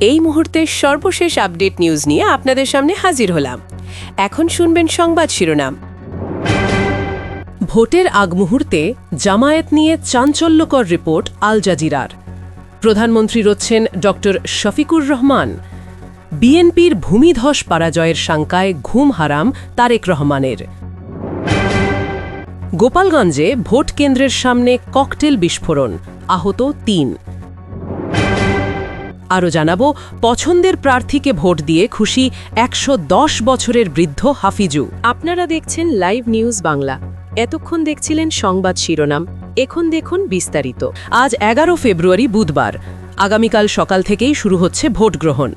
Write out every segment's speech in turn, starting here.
এই মুহূর্তের সর্বশেষ আপডেট নিউজ নিয়ে আপনাদের সামনে হাজির হলাম। এখন শুনবেন সংবাদ শিরোনাম। ভোটের আগ মুহূর্তে জামায়াত নিয়ে চাঞ্চল্যকর রিপোর্ট আল জাজিরার। প্রধানমন্ত্রী রচ্ছেন ডক্টর শফিকুর রহমান। বিএনপির ভূমিধস পরাজয়ের শঙ্কায় ঘুম হারাম তারেক রহমানের। গোপালগঞ্জে ভোট কেন্দ্রের সামনে ককটেল বিস্ফোরণ, আহত ৩। আরও জানাবো, পছন্দের প্রার্থীকে ভোট দিয়ে খুশি ১১০ বছরের বৃদ্ধ হাফিজু। আপনারা দেখছেন লাইভ নিউজ বাংলা। এতক্ষণ দেখছিলেন সংবাদ শিরোনাম, এখন দেখুন বিস্তারিত। আজ ১১ ফেব্রুয়ারি বুধবার। আগামীকাল সকাল থেকেই শুরু হচ্ছে ভোট গ্রহণ।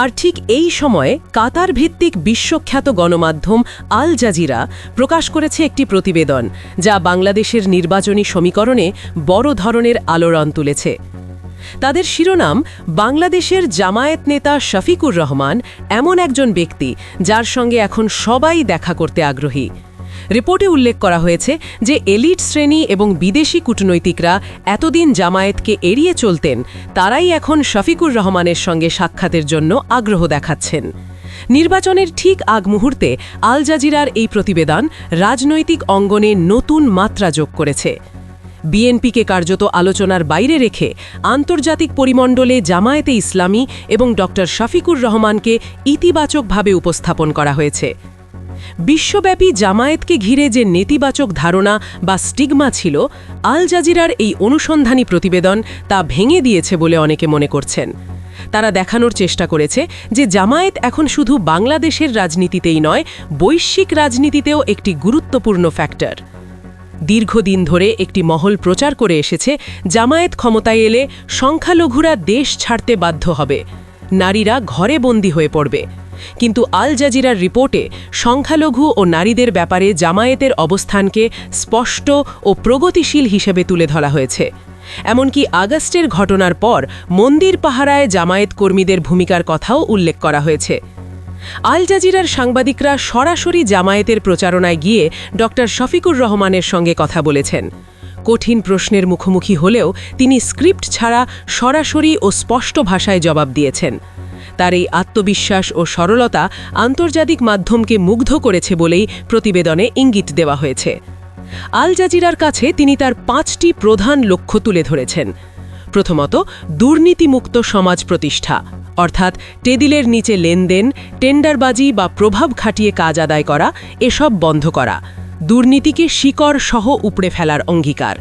আর ঠিক এই সময়ে কাতার ভিত্তিক বিশ্বখ্যাত গণমাধ্যম আল জাজিরা প্রকাশ করেছে একটি প্রতিবেদন, যা বাংলাদেশের নির্বাচনী সমীকরণে বড় ধরনের আলোড়ন তুলেছে। তাদের শিরোনাম, বাংলাদেশের জামায়াত নেতা শফিকুর রহমান এমন একজন ব্যক্তি যার সঙ্গে এখন সবাই দেখা করতে আগ্রহী। রিপোর্টে উল্লেখ করা হয়েছে যে এলিট শ্রেণী এবং বিদেশি কূটনৈতিকরা এতদিন জামায়াতকে এড়িয়ে চলতেন, তারাই এখন শফিকুর রহমানের সঙ্গে সাক্ষাতের জন্য আগ্রহ দেখাচ্ছেন। নির্বাচনের ঠিক আগ মুহূর্তে আল জাজিরার এই প্রতিবেদন রাজনৈতিক অঙ্গনে নতুন মাত্রা যোগ করেছে। বিএনপিকে কার্যত আলোচনার বাইরে রেখে আন্তর্জাতিক পরিমণ্ডলে জামায়াতে ইসলামী এবং ডক্টর শফিকুর রহমানকে ইতিবাচকভাবে উপস্থাপন করা হয়েছে। বিশ্বব্যাপী জামায়াতকে ঘিরে যে নেতিবাচক ধারণা বা স্টিগমা ছিল, আল জাজিরার এই অনুসন্ধানী প্রতিবেদন তা ভেঙে দিয়েছে বলে অনেকে মনে করছেন। তারা দেখানোর চেষ্টা করেছে যে জামায়াত এখন শুধু বাংলাদেশের রাজনীতিতেই নয়, বৈশ্বিক রাজনীতিতেও একটি গুরুত্বপূর্ণ ফ্যাক্টর। দীর্ঘদিন ধরে একটি মহল প্রচার করে এসেছে, জামায়াত ক্ষমতায় এলে সংখ্যালঘুরা দেশ ছাড়তে বাধ্য হবে, নারীরা ঘরে বন্দী হয়ে পড়বে। কিন্তু আল জাজিরার রিপোর্টে সংখ্যালঘু ও নারীদের ব্যাপারে জামায়াতের অবস্থানকে স্পষ্ট ও প্রগতিশীল হিসেবে তুলে ধরা হয়েছে। এমনকি আগস্টের ঘটনার পর মন্দির পাহারায় জামায়াত কর্মীদের ভূমিকার কথাও উল্লেখ করা হয়েছে। আল জাজিরার সাংবাদিকরা সরাসরি জামায়াতের প্রচারণায় গিয়ে ডক্টর শফিকুর রহমানের সঙ্গে কথা বলেছেন। কঠিন প্রশ্নের মুখোমুখি হলেও তিনি স্ক্রিপ্ট ছাড়া সরাসরি ও স্পষ্ট ভাষায় জবাব দিয়েছেন। তার এই আত্মবিশ্বাস ও সরলতা আন্তর্জাতিক মাধ্যমকে মুগ্ধ করেছে বলেই প্রতিবেদনে ইঙ্গিত দেওয়া হয়েছে। আল জাজিরার কাছে তিনি তার ৫টি প্রধান লক্ষ্য তুলে ধরেছেন। প্রথমত, দুর্নীতিমুক্ত সমাজ প্রতিষ্ঠা, অর্থাৎ টেবিলের নিচে লেনদেন, টেন্ডারবাজি বা প্রভাব খাটিয়ে কাজ আদায় করা, এসব বন্ধ করা, দুর্নীতিকে শিকড় সহ উপড়ে ফেলার অঙ্গীকার।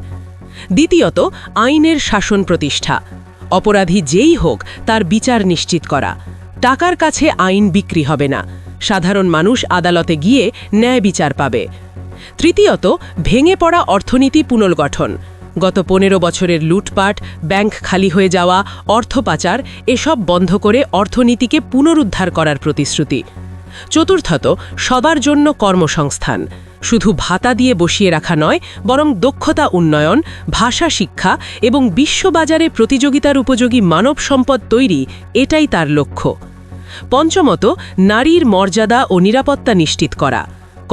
দ্বিতীয়ত, আইনের শাসন প্রতিষ্ঠা, অপরাধী যেই হোক তার বিচার নিশ্চিত করা, টাকার কাছে আইন বিক্রি হবে না, সাধারণ মানুষ আদালতে গিয়ে ন্যায় বিচার পাবে। তৃতীয়ত, ভেঙে পড়া অর্থনীতি পুনর্গঠন, গত ১৫ বছরের লুটপাট, ব্যাংক খালি হয়ে যাওয়া, অর্থ পাচার, এসব বন্ধ করে অর্থনীতিকে পুনরুদ্ধার করার প্রতিশ্রুতি। চতুর্থত, সবার জন্য কর্মসংস্থান, শুধু ভাতা দিয়ে বসিয়ে রাখা নয়, বরং দক্ষতা উন্নয়ন, ভাষা শিক্ষা এবং বিশ্ববাজারে প্রতিযোগিতার উপযোগী মানব সম্পদ তৈরি, এটাই তার লক্ষ্য। পঞ্চমত, নারীর মর্যাদা ও নিরাপত্তা নিশ্চিত করা,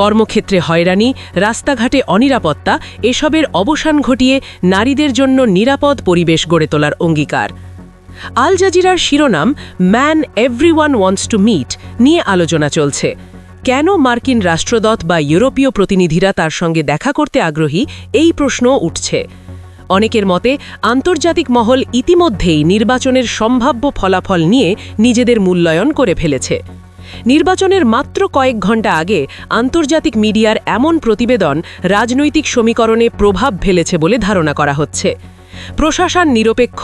কর্মক্ষেত্রে হয়রানি, রাস্তাঘাটে অনিরাপত্তা, এসবের অবসান ঘটিয়ে নারীদের জন্য নিরাপদ পরিবেশ গড়ে তোলার অঙ্গীকার। আল জাজিরার শিরোনাম, man everyone wants to meet নিয়ে আলোচনা চলছে। কেন মার্কিন রাষ্ট্রদূত বা ইউরোপীয় প্রতিনিধিরা তার সঙ্গে দেখা করতে আগ্রহী, এই প্রশ্নও উঠছে। অনেকের মতে আন্তর্জাতিক মহল ইতিমধ্যেই নির্বাচনের সম্ভাব্য ফলাফল নিয়ে নিজেদের মূল্যায়ন করে ফেলেছে। নির্বাচনের মাত্র কয়েক ঘণ্টা আগে আন্তর্জাতিক মিডিয়ার এমন প্রতিবেদন রাজনৈতিক সমীকরণে প্রভাব ফেলেছে বলে ধারণা করা হচ্ছে। প্রশাসন নিরপেক্ষ,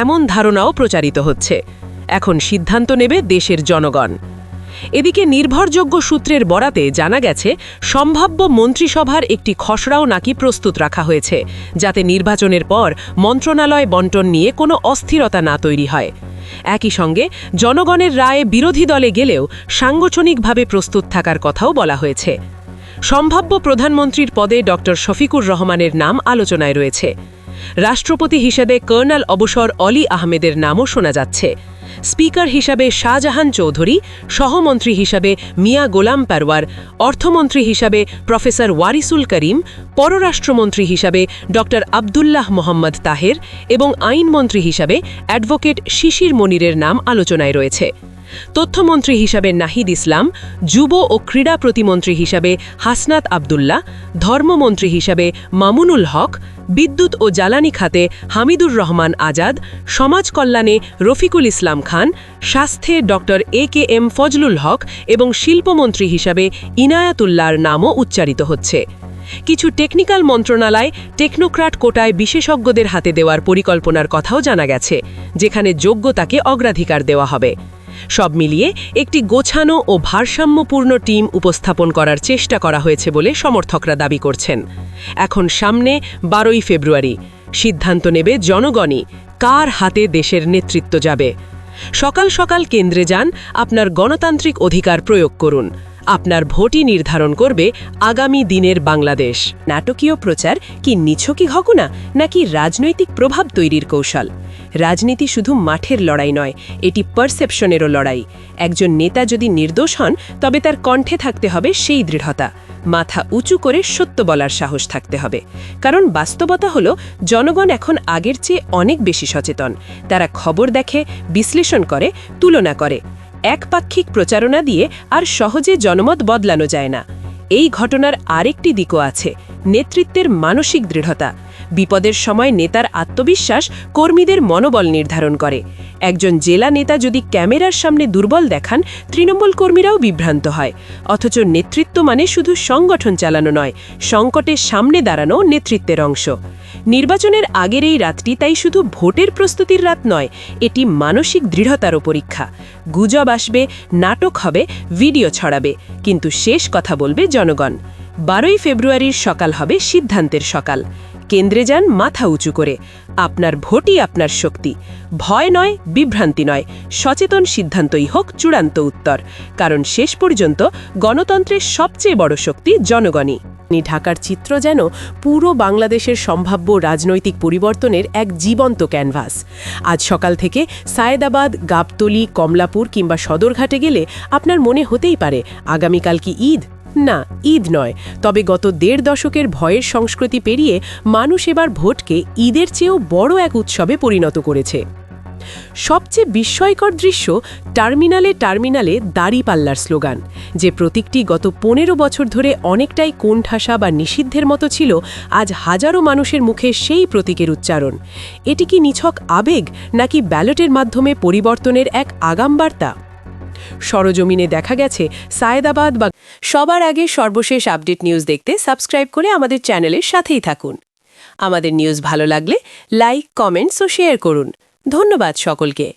এমন ধারণাও প্রচারিত হচ্ছে। এখন সিদ্ধান্ত নেবে দেশের জনগণ। এদিকে নির্ভরযোগ্য সূত্রের বরাতে জানা গেছে, সম্ভাব্য মন্ত্রিসভার একটি খসড়াও নাকি প্রস্তুত রাখা হয়েছে, যাতে নির্বাচনের পর মন্ত্রণালয় বণ্টন নিয়ে কোনো অস্থিরতা না তৈরি হয়। একই সঙ্গে জনগণের রায়ে বিরোধী দলে গেলেও সাংগঠনিকভাবে প্রস্তুত থাকার কথাও বলা হয়েছে। সম্ভাব্য প্রধানমন্ত্রীর পদে ডক্টর শফিকুর রহমানের নাম আলোচনায় রয়েছে। রাষ্ট্রপতি হিসেবে কর্নেল অবসর অলি আহমেদের নামও শোনা যাচ্ছে। স্পিকার হিসাবে শাহজাহান চৌধুরী, সহমন্ত্রী হিসাবে মিয়া গোলাম পারওয়ার, অর্থমন্ত্রী হিসাবে প্রফেসর ওয়ারিসুল করিম, পররাষ্ট্রমন্ত্রী হিসাবে ড আবদুল্লাহ মোহাম্মদ তাহের এবং আইনমন্ত্রী হিসাবে অ্যাডভোকেট শিশির মনিরের নাম আলোচনায় রয়েছে। তথ্যমন্ত্রী হিসাবে নাহিদ ইসলাম, যুব ও ক্রীড়া প্রতিমন্ত্রী হিসাবে হাসনাত আবদুল্লাহ, ধর্মমন্ত্রী হিসাবে মামুনুল হক, বিদ্যুৎ ও জ্বালানি খাতে হামিদুর রহমান আজাদ, সমাজ কল্যাণে রফিকুল ইসলাম খান, স্বাস্থ্যে ড AKM ফজলুল হক এবং শিল্পমন্ত্রী হিসাবে ইনায়াতুল্লাহর নামও উচ্চারিত হচ্ছে। কিছু টেকনিক্যাল মন্ত্রণালয় টেকনোক্র্যাট কোটায় বিশেষজ্ঞদের হাতে দেওয়ার পরিকল্পনার কথাও জানা গেছে, যেখানে যোগ্যতাকে অগ্রাধিকার দেওয়া হবে। সব মিলিয়ে একটি গোছানো ও ভারসাম্যপূর্ণ টিম উপস্থাপন করার চেষ্টা করা হয়েছে বলে সমর্থকরা দাবি করছেন। এখন সামনে 12ই ফেব্রুয়ারি, সিদ্ধান্ত নেবে জনগণই কার হাতে দেশের নেতৃত্ব যাবে। সকাল সকাল কেন্দ্রে যান, আপনার গণতান্ত্রিক অধিকার প্রয়োগ করুন। আপনার ভোটই নির্ধারণ করবে আগামী দিনের বাংলাদেশ। নাটকীয় প্রচার কি নিছকই ঘটনা, নাকি রাজনৈতিক প্রভাব তৈরির কৌশল? রাজনীতি শুধু মাঠের লড়াই নয়, এটি পারসেপশনেরও লড়াই। একজন নেতা যদি নির্দোষ হন, তবে তার কণ্ঠে থাকতে হবে সেই দৃঢ়তা, মাথা উঁচু করে সত্য বলার সাহস থাকতে হবে। কারণ বাস্তবতা হলো, জনগণ এখন আগের চেয়ে অনেক বেশি সচেতন। তারা খবর দেখে, বিশ্লেষণ করে, তুলনা করে। একপাক্ষিক প্রচারণা দিয়ে আর সহজে জনমত বদলানো যায় না। এই ঘটনার আরেকটি দিকও আছে, নেতৃত্বের মানসিক দৃঢ়তা। বিপদের সময় নেতার আত্মবিশ্বাস কর্মীদের মনোবল নির্ধারণ করে। একজন জেলা নেতা যদি ক্যামেরার সামনে দুর্বল দেখান, তৃণমূল কর্মীরাও বিভ্রান্ত হয়। অথচ নেতৃত্ব মানে শুধু সংগঠন চালানো নয়, সংকটের সামনে দাঁড়ানো নেতৃত্বের অংশ। নির্বাচনের আগের এই রাতটি তাই শুধু ভোটের প্রস্তুতির রাত নয়, এটি মানসিক দৃঢ়তারও পরীক্ষা। গুজব আসবে, নাটক হবে, ভিডিও ছড়াবে, কিন্তু শেষ কথা বলবে জনগণ। 12ই ফেব্রুয়ারির সকাল হবে সিদ্ধান্তের সকাল। কেন্দ্রে যান মাথা উঁচু করে। আপনার ভোটই আপনার শক্তি। ভয় নয়, বিভ্রান্তি নয়, সচেতন সিদ্ধান্তই হোক চূড়ান্ত উত্তর। কারণ শেষ পর্যন্ত গণতন্ত্রের সবচেয়ে বড় শক্তি জনগণই। ঢাকার চিত্র যেন পুরো বাংলাদেশের সম্ভাব্য রাজনৈতিক পরিবর্তনের এক জীবন্ত ক্যানভাস। আজ সকাল থেকে সায়েদাবাদ, গাবতলী, কমলাপুর কিংবা সদরঘাটে গেলে আপনার মনে হতেই পারে আগামীকাল কি ঈদ? না, ঈদ নয়। তবে গত 1.5 দশকের ভয়ের সংস্কৃতি পেরিয়ে মানুষ এবার ভোটকে ঈদের চেয়েও বড় এক উৎসবে পরিণত করেছে। সবচেয়ে বিস্ময়কর দৃশ্য টার্মিনালে টার্মিনালে দাঁড়িপাল্লার স্লোগান, যে প্রতীকটি গত 15 বছর ধরে অনেকটাই কোণঠাসা বা নিষিদ্ধের মতো ছিল, আজ হাজারো মানুষের মুখে সেই প্রতীকের উচ্চারণ। এটি কি নিছক আবেগ, নাকি ব্যালটের মাধ্যমে পরিবর্তনের এক আগাম বার্তা? সরজমিনে দেখা গেছে সায়েদাবাদ বা। সবার আগে সর্বশেষ আপডেট নিউজ দেখতে সাবস্ক্রাইব করে আমাদের চ্যানেলের সাথেই থাকুন। আমাদের নিউজ ভালো লাগলে লাইক, কমেন্টস ও শেয়ার করুন। ধন্যবাদ সকলকে।